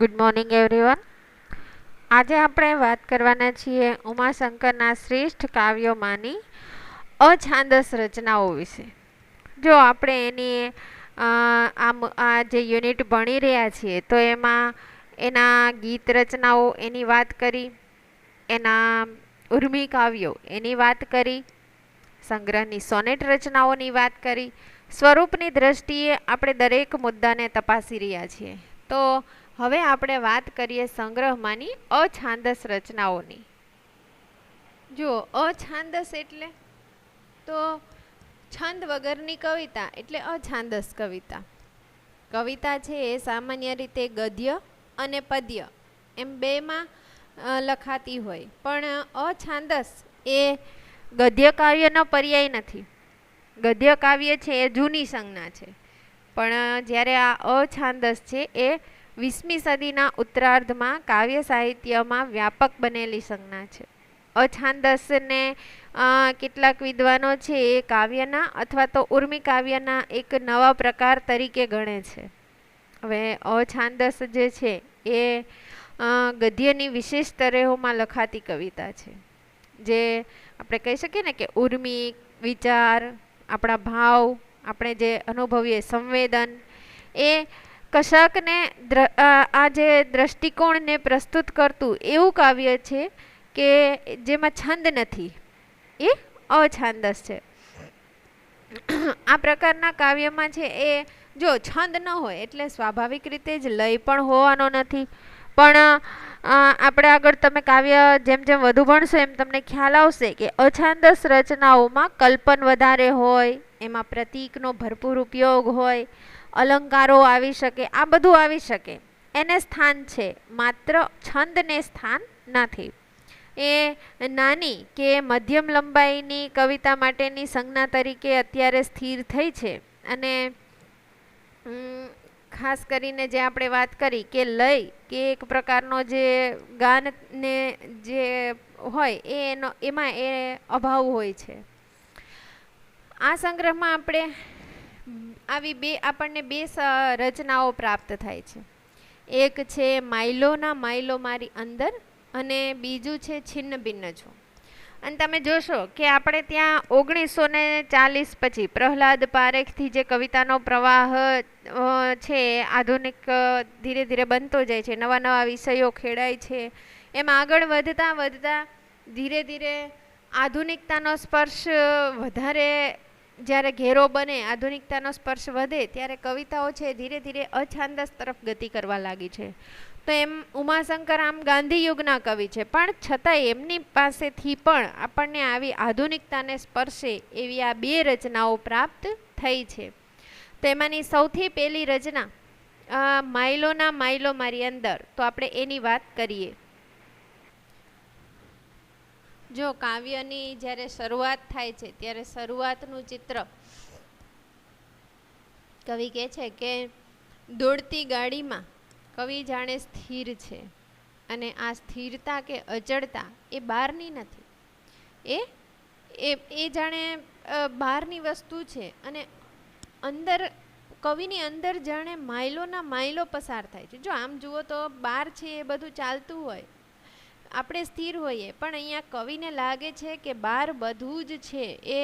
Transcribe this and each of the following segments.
Good morning everyone. આજે આપણે વાત કરવાના છીએ ઉમાશંકરના શ્રેષ્ઠ કાવ્યોમાંની અછાંદસ રચનાઓ વિશે. જો આપણે એની આ જે યુનિટ ભણી રહ્યા છીએ તો એમાં એના ગીત રચનાઓ એની વાત કરી, એના ઉર્મી કાવ્યો એની વાત કરી, સંગ્રહની સોનેટ રચનાઓની વાત કરી. સ્વરૂપની દ્રષ્ટિએ આપણે દરેક મુદ્દાને તપાસી રહ્યા છીએ. તો હવે આપણે વાત કરીએ સંગ્રહમાંની અછાંદસ રચનાઓની. જો અછાંદસ એટલે તો છંદ વગરની કવિતા એટલે અછાંદસ કવિતા. કવિતા છે એ સામાન્ય રીતે ગદ્ય અને પદ્ય એમ બેમાં લખાતી હોય, પણ અછાંદસ એ ગદ્ય કાવ્યનો પર્યાય નથી. ગદ્ય કાવ્ય છે એ જૂની સંજ્ઞા છે, પણ જ્યારે આ અછાંદસ છે એ 20મી સદીના ઉત્તરાર્ધમાં કાવ્ય સાહિત્યમાં વ્યાપક બનેલી સંજ્ઞા છે. અછાંદસને કેટલાક વિદ્વાનો છે એ કાવ્યના અથવા તો ઉર્મી કાવ્યના એક નવા પ્રકાર તરીકે ગણે છે. હવે અછાંદસ જે છે એ ગદ્યની વિશેષ તરેહોમાં લખાતી કવિતા છે, જે આપણે કહી શકીએ ને કે ઉર્મી, વિચાર, આપણા ભાવ, આપણે જે અનુભવીએ સંવેદન, એ કશાકને આ જે દ્રષ્ટિકોણને પ્રસ્તુત કરતું એવું કાવ્ય છે કે જેમાં છંદ નથી, એ અછાંદસ છે. આ પ્રકારના કાવ્યમાં છે એ જો છંદ ન હોય એટલે સ્વાભાવિક રીતે જ લય પણ હોવાનો નથી. પણ આપણે આગળ તમે કાવ્ય જેમ જેમ વધુ ભણશો એમ તમને ખ્યાલ આવશે કે અછાંદસ રચનાઓમાં કલ્પન વધારે હોય, એમાં પ્રતીકનો ભરપૂર ઉપયોગ હોય, અલંકારો આવી શકે, આ બધું આવી શકે. એને સ્થાન છે, માત્ર છંદને સ્થાન નથી. એ નાની કે મધ્યમ લંબાઈની કવિતા માટેની સંજ્ઞા તરીકે અત્યારે સ્થિર થઈ છે. અને ખાસ કરીને જે આપણે વાત કરી કે લય કે એક પ્રકારનો જે ગાનને જે હોય એમાં એ અભાવ હોય છે. આ સંગ્રહમાં આપણને બે રચનાઓ પ્રાપ્ત થાય છે. એક છે માઇલોના માઇલો મારી અંદર અને બીજું છે છિન્ન ભિન્ન છો. અને તમે જોશો કે આપણે ત્યાં 1940 પછી પ્રહલાદ પારેખથી જે કવિતાનો પ્રવાહ છે આધુનિક ધીરે ધીરે બનતો જાય છે, નવા નવા વિષયો ખેડાય છે. એમ આગળ વધતા વધતા ધીરે ધીરે આધુનિકતાનો સ્પર્શ વધારે જ્યારે ઘેરો બને, આધુનિકતાનો સ્પર્શ વધે ત્યારે કવિતાઓ છે ધીરે ધીરે અછાંદસ તરફ ગતિ કરવા લાગી છે. તો એમ ઉમાશંકર આમ ગાંધી યુગના કવિ છે, પણ છતાં એમની પાસેથી પણ આપણને આવી આધુનિકતાને સ્પર્શે એવી આ બે રચનાઓ પ્રાપ્ત થઈ છે. તેમાંની સૌથી પહેલી રચના માઇલોના માઇલો મારી અંદર, તો આપણે એની વાત કરીએ. જો કાવ્યની જ્યારે શરૂઆત થાય છે ત્યારે શરૂઆતનું ચિત્ર કવિ કહે છે કે દોડતી ગાડીમાં કવિ જાણે સ્થિર છે, અને આ સ્થિરતા કે અચળતા એ બહારની નથી, એ જાણે બહારની વસ્તુ છે. અને અંદર કવિની અંદર જાણે માઇલોના માઇલો પસાર થાય છે. જો આમ જુઓ તો બહાર છે એ બધું ચાલતું હોય, આપણે સ્થિર હોઈએ, પણ અહીંયા કવિને લાગે છે કે બહાર બધું જ છે એ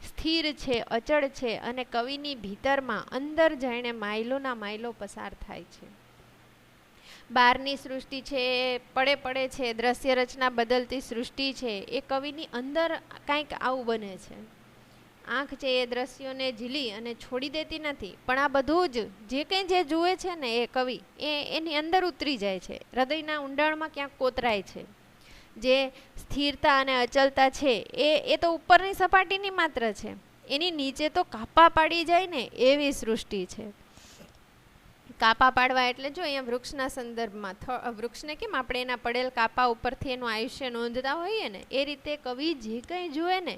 સ્થિર છે, અચળ છે, અને કવિની ભીતરમાં અંદર જઈને માઇલોના માઇલો પસાર થાય છે. બહારની સૃષ્ટિ છે પડે પડે છે, દ્રશ્ય રચના બદલતી સૃષ્ટિ છે, એ કવિની અંદર કાંઈક આવું બને છે. આંખ છે એ દ્રશ્યોને ઝીલી અને છોડી દેતી નથી, પણ આ બધું જ જે કંઈ જે જુએ છે ને એ કવિ એની અંદર ઉતરી જાય છે, હૃદયના ઊંડાણમાં ક્યાંક કોતરાય છે. જે સ્થિરતા અને અચલતા છે એ તો ઉપરની સપાટીની માત્ર છે, એની નીચે તો કાપા પાડી જાય ને એવી સૃષ્ટિ છે. કાપા પાડવા એટલે જો અહીંયા વૃક્ષના સંદર્ભમાં વૃક્ષને કેમ આપણે એના પડેલ કાપા ઉપરથી એનું આયુષ્ય નોંધતા હોઈએ ને, એ રીતે કવિ જે કંઈ જુએ ને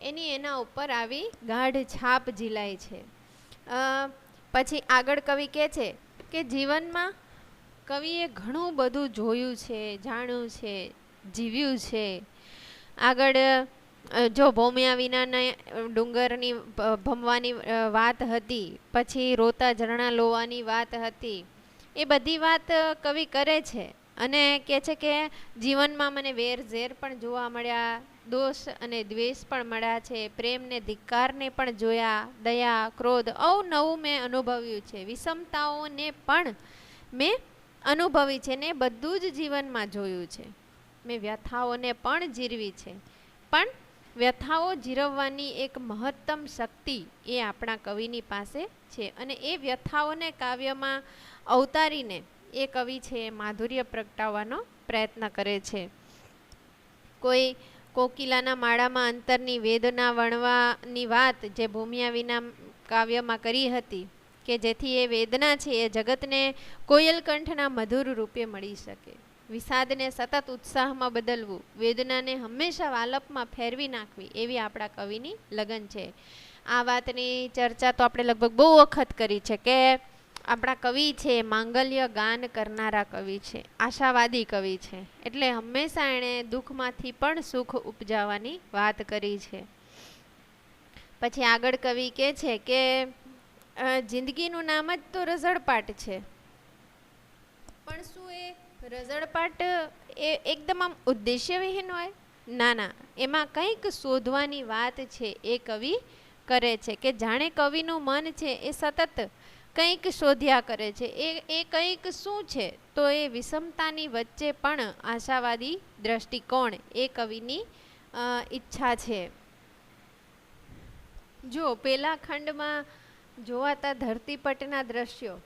એના ઉપર આવી ગાઢ છાપ ઝીલાય છે. પછી આગળ કવિ કહે છે કે જીવનમાં કવિએ ઘણું બધું જોયું છે, જાણ્યું છે, જીવ્યું છે. આગળ જો ભૌમ્યા વિનાના ડુંગરની ભમવાની વાત હતી, પછી રોતા ઝરણા લોવાની વાત હતી, એ બધી વાત કવિ કરે છે અને કહે છે કે જીવનમાં મને વેર ઝેર પણ જોવા મળ્યા, દોષ અને દ્વેષ પણ મળ્યા છે, પ્રેમ ને ધિક્કારને પણ જોયા, દયા ક્રોધ અવનવું મેં અનુભવ્યું છે, વિષમતાઓને પણ મેં અનુભવી છે ને બધું જ જીવનમાં જોયું છે. મેં વ્યથાઓને પણ જીરવી છે, પણ વ્યથાઓ જીરવવાની એક મહત્તમ શક્તિ એ આપણા કવિની પાસે છે અને એ વ્યથાઓને કાવ્યમાં અવતારીને એ કવિ છે એ માધુર્ય પ્રગટાવવાનો પ્રયત્ન કરે છે. કોઈ કોકિલાના માળામાં અંતરની વેદના વણવાની વાત જે ભૂમિયા વિના કાવ્યમાં કરી હતી કે જેથી એ વેદના છે એ જગતને કોયલ કંઠના મધુર રૂપે મળી શકે. વિષાદને સતત ઉત્સાહમાં બદલવું, વેદનાને હંમેશા વાલપમાં ફેરવી નાખવી એવી આપણા કવિની લગન છે. આ વાતની ચર્ચા તો આપણે લગભગ બહુ વખત કરી છે કે આપણા કવિ છે માંગલ્ય ગાન કરનારા કવિ છે, આશાવાદી કવિ છે, એટલે હંમેશા એણે દુઃખમાંથી પણ સુખ ઉપજાવવાની વાત કરી છે. પછી આગળ કવિ કહે છે કે જિંદગીનું નામ જ તો રઝળપાટ છે, પણ શું એ રઝળપાટ એ એકદમ આમ ઉદ્દેશ્યવિહીન હોય? ના ના, એમાં કંઈક શોધવાની વાત છે એ કવિ કરે છે કે જાણે કવિનું મન છે એ સતત કંઈક શોધ્યા કરે છે. એ કંઈક શું છે? તો એ વિષમતાની વચ્ચે પણ આશાવાદી દ્રષ્ટિકોણ એ કવિની ઈચ્છા છે. જો પેલા ખંડમાં જોવાતા ધરતીપટના દ્રશ્યો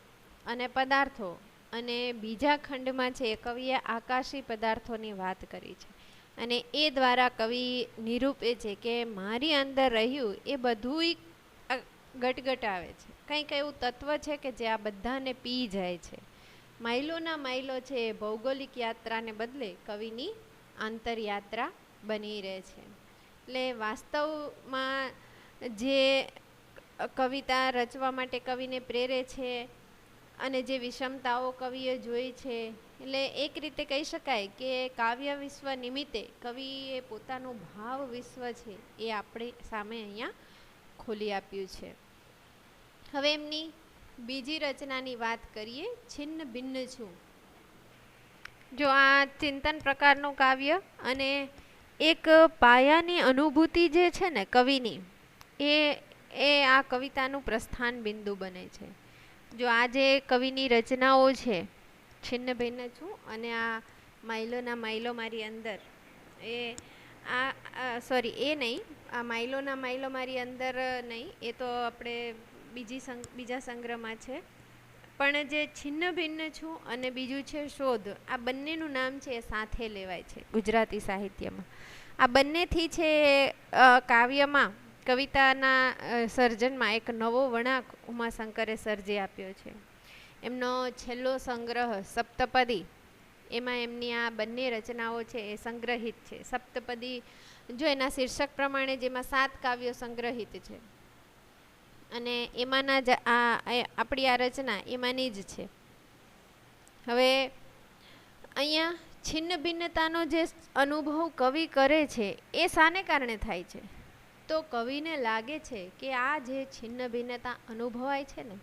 અને પદાર્થો અને બીજા ખંડમાં છે કવિએ આકાશી પદાર્થોની વાત કરી છે અને એ દ્વારા કવિ નિરૂપે છે કે મારી અંદર રહ્યું એ બધુંય ગટગટ આવે છે, કંઈક એવું તત્વ છે કે જે આ બધાને પી જાય છે. માઇલોના માઇલો છે એ ભૌગોલિક યાત્રાને બદલે કવિની આંતરયાત્રા બની રહે છે. એટલે વાસ્તવમાં જે કવિતા રચવા માટે કવિને પ્રેરે છે અને જે વિષમતાઓ કવિએ જોઈ છે, એટલે એક રીતે કહી શકાય કે કાવ્ય વિશ્વ નિમિત્તે કવિએ પોતાનું ભાવ વિશ્વ છે એ આપણી સામે અહીંયા ખોલી આપ્યું છે. હવે એમની બીજી રચનાની વાત કરીએ, છિન્ન ભિન્ન છું. જો આ ચિંતન પ્રકારનું કાવ્ય અને એક પાયાની અનુભૂતિ જે છે ને કવિની એ આ કવિતાનું પ્રસ્થાન બિંદુ બને છે. જો આ જે કવિની રચનાઓ છે છિન્ન ભિન્ન છું અને આ માઇલોના માઇલો મારી અંદર, એ સોરી એ નહીં, આ માઇલોના માઇલો મારી અંદર નહીં, એ તો આપણે બીજા સંગ્રહમાં છે. પણ જે છિન્ન ભિન્ન છું અને બીજું છે શોધ, આ બંનેનું નામ છે એ સાથે લેવાય છે ગુજરાતી સાહિત્યમાં. આ બંનેથી છે કાવ્યમાં કવિતાના સર્જનમાં એક નવો વળાંક ઉમાશંકરે સર્જી આપ્યો છે. એમનો છેલ્લો સંગ્રહ સપ્તપદી, એમાં એમની આ બંને રચનાઓ છે એ સંગ્રહિત છે. સપ્તપદી જો એના શીર્ષક પ્રમાણે જેમાં 7 કાવ્યો સંગ્રહિત છે અને એમાંના જ આપણી આ રચના એમાંની જ છે. હવે અહીંયા છિન્ન ભિન્નતાનો જે અનુભવ કવિ કરે છે એ શાને કારણે થાય છે? તો કવિને લાગે છે કે આ જે છિન્ન ભિન્નતા અનુભવાય છે ને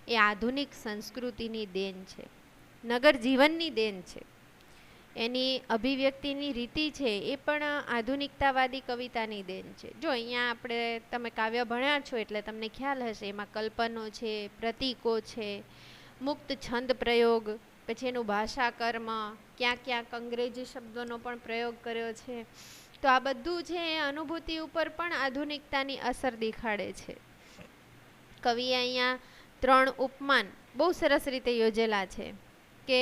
એ આધુનિક સંસ્કૃતિની દેન છે, નગર જીવનની દેન છે. એની અભિવ્યક્તિની રીતિ છે એ પણ આધુનિકતાવાદી કવિતાની દેન છે. જો અહીંયા આપણે તમે કાવ્ય ભણ્યા છો એટલે તમને ખ્યાલ હશે, એમાં કલ્પનો છે, પ્રતીકો છે, મુક્ત છંદ પ્રયોગ, પછી એનું ભાષા કર્મ, ક્યાંક ક્યાંક અંગ્રેજી શબ્દોનો પણ પ્રયોગ કર્યો છે. તો આ બધું છે એ અનુભૂતિ ઉપર પણ આધુનિકતાની અસર દેખાડે છે. કવિએ અહીંયા 3 ઉપમાન બહુ સરસ રીતે યોજેલા છે કે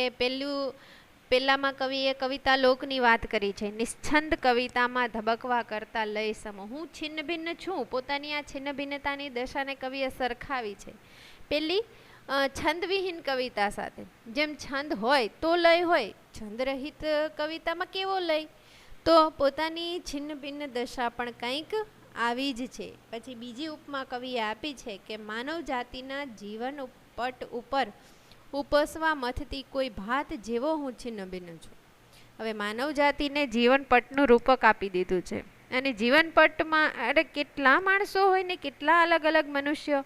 પહેલામાં કવિએ કવિતા લોકની વાત કરી છે. નિશ્છંદ કવિતામાં ધબકવા કરતા લય સમ, હું છિન્ન ભિન્ન છું, પોતાની આ છિન્ન ભિન્નતાની દશાને કવિએ સરખાવી છે પેલી છંદવિહીન કવિતા સાથે. જેમ છંદ હોય તો લય હોય, છંદરહિત કવિતામાં કેવો લય? તો પોતાની છિન્ન ભિન્ન દશા પણ કંઈક આવી જ છે. પછી બીજી ઉપમા કવિએ આપી છે કે માનવ જાતિના જીવન પટ ઉપર ઉપસવા મથતી કોઈ ભાત જેવો હું છિન્ન ભિન્ન છું. હવે માનવ જાતિને જીવનપટનું રૂપક આપી દીધું છે અને જીવનપટમાં અરે કેટલા માણસો હોય ને કેટલા અલગ અલગ મનુષ્યો,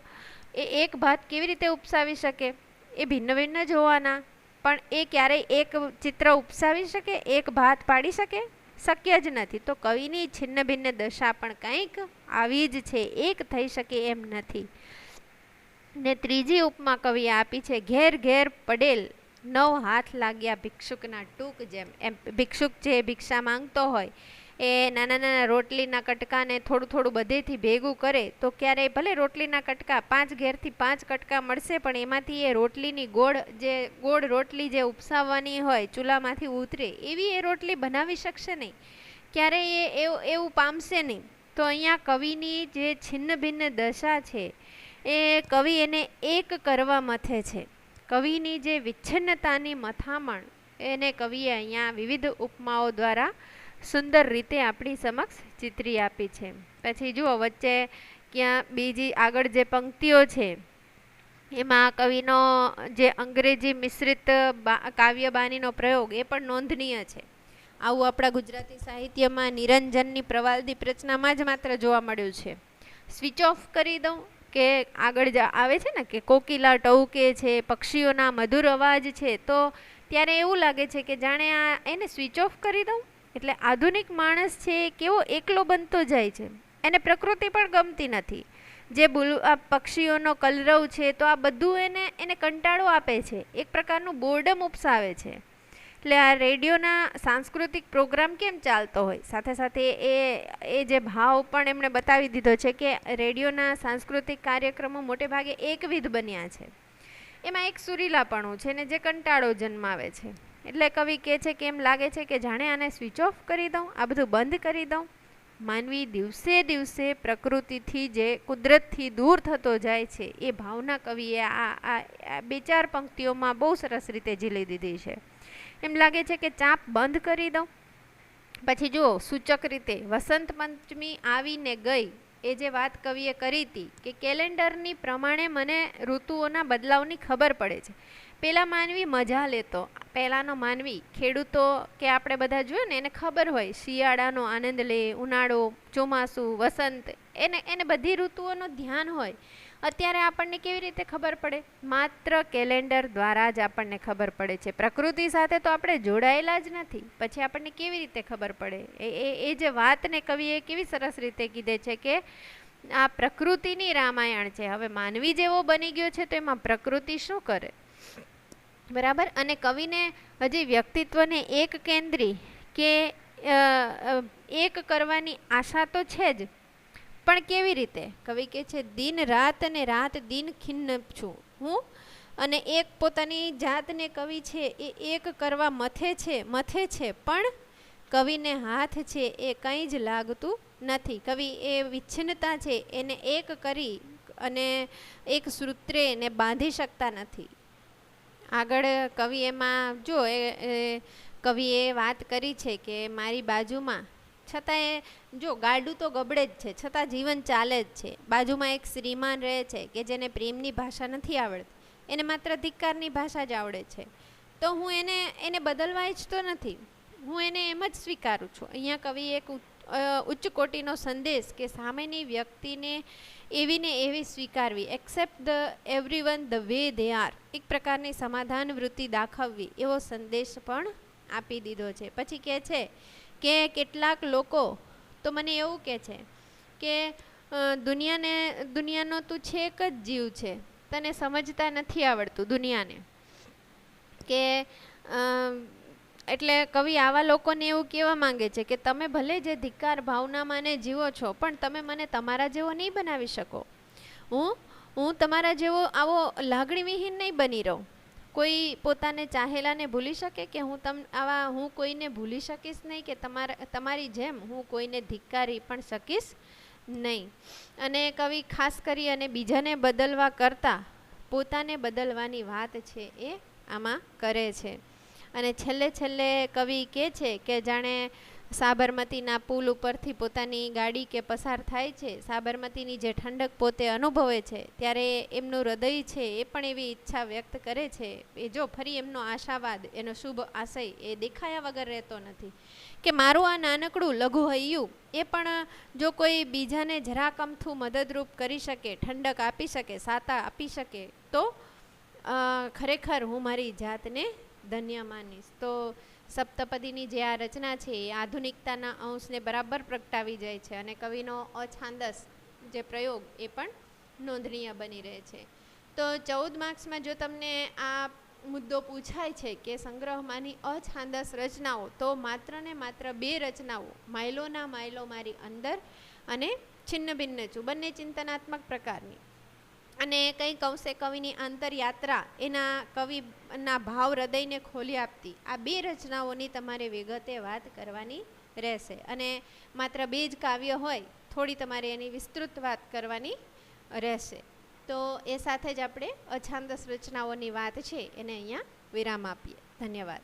એ એક ભાત કેવી રીતે ઉપસાવી શકે? એ ભિન્ન ભિન્ન જોવાના, પણ એ ક્યારેય એક ચિત્ર ઉપસાવી શકે, એક ભાત પાડી શકે? શક્ય જ નથી. તો કવિની છિન્ન ભિન્ન દશા પણ કંઈક આવી જ છે, એક થઈ શકે એમ નથી. ને ત્રીજી ઉપમા કવિએ આપી છે, ઘેર ઘેર પડેલ 9 હાથ લાગ્યા ભિક્ષુકના ટૂંક જેમ. એમ ભિક્ષુક જે ભિક્ષા માંગતો હોય એ નાના નાના રોટલીના કટકાને થોડું થોડું બધેથી ભેગું કરે તો ક્યારેય ભલે રોટલીના કટકા 5 ઘેરથી 5 કટકા મળશે, પણ એમાંથી એ રોટલીની ગોળ રોટલી જે ઉપસાવવાની હોય ચૂલામાંથી ઉતરે એવી એ રોટલી બનાવી શકશે નહીં, ક્યારેય એવું પામશે નહીં. તો અહીંયા કવિની જે છિન્ન ભિન્ન દશા છે એ કવિ એને એક કરવા મથે છે. કવિની જે વિચ્છિન્નતાની મથામણ એને કવિએ અહીંયા વિવિધ ઉપમાઓ દ્વારા સુંદર રીતે આપણી સમક્ષ ચિતરી આપી છે. પછી જુઓ વચ્ચે ક્યાં બીજી આગળ જે પંક્તિઓ છે એમાં કવિનો જે અંગ્રેજી મિશ્રિત કાવ્ય બાનીનો પ્રયોગ એ પણ નોંધનીય છે. આવું આપણા ગુજરાતી સાહિત્યમાં નિરંજનની પ્રવાલદીપ રચનામાં જ માત્ર જોવા મળ્યું છે. સ્વિચ ઓફ કરી દઉં કે આગળ આવે છે ને કે કોકિલા ટહુકે છે, પક્ષીઓના મધુર અવાજ છે, તો ત્યારે એવું લાગે છે કે જાણે એને સ્વિચ ઓફ કરી દઉં એટલે આધુનિક માણસ છે કેવો એકલો બનતો જાય છે, એને પ્રકૃતિ પણ ગમતી નથી. જે આ પક્ષીઓનો કલરવ છે તો આ બધું એને કંટાળો આપે છે, એક પ્રકારનું બોર્ડમ ઉપસાવે છે. એટલે આ રેડિયોના સાંસ્કૃતિક પ્રોગ્રામ કેમ ચાલતો હોય, સાથે સાથે એ જે ભાવ પણ એમણે બતાવી દીધો છે કે રેડિયોના સાંસ્કૃતિક કાર્યક્રમો મોટે ભાગે એકવિધ બન્યા છે, એમાં એક સુરીલાપણું છે ને જે કંટાળો જન્માવે છે. એટલે કવિ કહે છે કે એમ લાગે છે કે જાણે આને સ્વિચ ઓફ કરી દઉં, આ બધું બંધ કરી દઉં. માનવી દિવસે દિવસે પ્રકૃતિથી જે કુદરતથી દૂર થતો જાય છે એ ભાવના કવિએ આ 2-4 પંક્તિઓમાં બહુ સરસ રીતે ઝીલી દીધી છે. એમ લાગે છે કે ચાપ બંધ કરી દઉં. પછી જુઓ સૂચક રીતે વસંત પંચમી આવીને ગઈ એ જે વાત કવિએ કરી હતી કે કેલેન્ડરની પ્રમાણે મને ઋતુઓના બદલાવની ખબર પડે છે. પેલા માનવી મજા લેતો, પહેલાંનો માનવી ખેડૂતો કે આપણે બધા જોઈએ ને એને ખબર હોય શિયાળાનો આનંદ લે, ઉનાળો, ચોમાસું, વસંત, એને બધી ઋતુઓનો ધ્યાન હોય. અત્યારે આપણને કેવી રીતે ખબર પડે? માત્ર કેલેન્ડર દ્વારા જ આપણને ખબર પડે છે. પ્રકૃતિ સાથે તો આપણે જોડાયેલા જ નથી, પછી આપણને કેવી રીતે ખબર પડે? એ જે વાતને કવિએ કેવી સરસ રીતે કીધે છે કે આ પ્રકૃતિની રામાયણ છે. હવે માનવી જેવો બની ગયો છે તો એમાં પ્રકૃતિ શું કરે? બરાબર. અને કવિને હજી વ્યક્તિત્વને એક કેન્દ્રી કે એક કરવાની આશા તો છે જ, પણ કેવી રીતે? કવિ કહે છે દિન રાત અને રાત દિન ખિન્ન છું હું, અને એક પોતાની જાતને કવિ છે એ એક કરવા મથે છે, પણ કવિને હાથ છે એ કંઈ જ લાગતું નથી. કવિ એ વિચ્છિન્નતા છે એને એક કરી અને એક સૂત્રે એને બાંધી શકતા નથી. આગળ કવિ એમાં જો કવિએ વાત કરી છે કે મારી બાજુમાં, છતાં જો ગાડું તો ગબડે જ છે છતાં જીવન ચાલે જ છે. બાજુમાં એક શ્રીમાન રહે છે કે જેને પ્રેમની ભાષા નથી આવડતી, એને માત્ર ધિક્કારની ભાષા જ આવડે છે. તો હું એને બદલવા ઈચ્છતો નથી, હું એને એમ જ સ્વીકારું છું. અહીંયા કવિ એક ઉચ્ચ કોટીનો સંદેશ કે સામેની વ્યક્તિને એવી ને એવી સ્વીકારવી, accept the everyone the way they are, એક પ્રકારની સમાધાન વૃત્તિ દાખવવી, એવો સંદેશ પણ આપી દીધો છે. પછી કહે છે કે કેટલાક લોકો તો મને એવું કહે છે કે દુનિયાનો તું છે એક જ જીવ છે, તને સમજતા નથી આવડતું દુનિયાને. કે એટલે કવિ આવા લોકોને એવું કહેવા માંગે છે કે તમે ભલે જે ધિક્કાર ભાવનામાં ને જીવો છો, પણ તમે મને તમારા જેવો નહીં બનાવી શકો. હું તમારા જેવો આવો લાગણી વિહીન નહીં બની રહું. કોઈ પોતાને ચાહેલાને ભૂલી શકે કે હું કોઈને ભૂલી શકીશ નહીં, કે તમારી જેમ હું કોઈને ધિક્કારી પણ શકીશ નહીં. અને કવિ ખાસ કરી અને બીજાને બદલવા કરતાં પોતાને બદલવાની વાત છે એ આમાં કરે છે. અને છેલ્લે કવિ કહે છે કે જાણે સાબરમતીના પુલ ઉપરથી પોતાની ગાડી કે પસાર થાય છે, સાબરમતીની જે ઠંડક પોતે અનુભવે છે ત્યારે એમનું હૃદય છે એ પણ એવી ઈચ્છા વ્યક્ત કરે છે. એ જો ફરી એમનો આશાવાદ, એનો શુભ આશય એ દેખાયા વગર રહેતો નથી કે મારું આ નાનકડું લઘુ હૈયું એ પણ જો કોઈ બીજાને જરા કમથું મદદરૂપ કરી શકે, ઠંડક આપી શકે, સાતા આપી શકે, તો ખરેખર હું મારી જાતને ધન્ય માનીશ. તો સપ્તપદીની જે આ રચના છે એ આધુનિકતાના અંશને બરાબર પ્રગટાવી જાય છે અને કવિનો અછાંદસ જે પ્રયોગ એ પણ નોંધનીય બની રહે છે. તો 14 માર્ક્સમાં જો તમને આ મુદ્દો પૂછાય છે કે સંગ્રહમાંની અછાંદસ રચનાઓ, તો માત્ર ને માત્ર 2 રચનાઓ, માયલોના માયલો મારી અંદર અને છિન્ન ભિન્ન છું, બંને ચિંતનાત્મક પ્રકારની અને કંઈક અંશે કવિની આંતરયાત્રા, એના કવિના ભાવ હૃદયને ખોલી આપતી આ 2 રચનાઓની તમારે વિગતે વાત કરવાની રહેશે. અને માત્ર 2 જ કાવ્ય હોય, થોડી તમારે એની વિસ્તૃત વાત કરવાની રહેશે. તો એ સાથે જ આપણે અછાંદસ રચનાઓની વાત છે એને અહીંયા વિરામ આપીએ. ધન્યવાદ.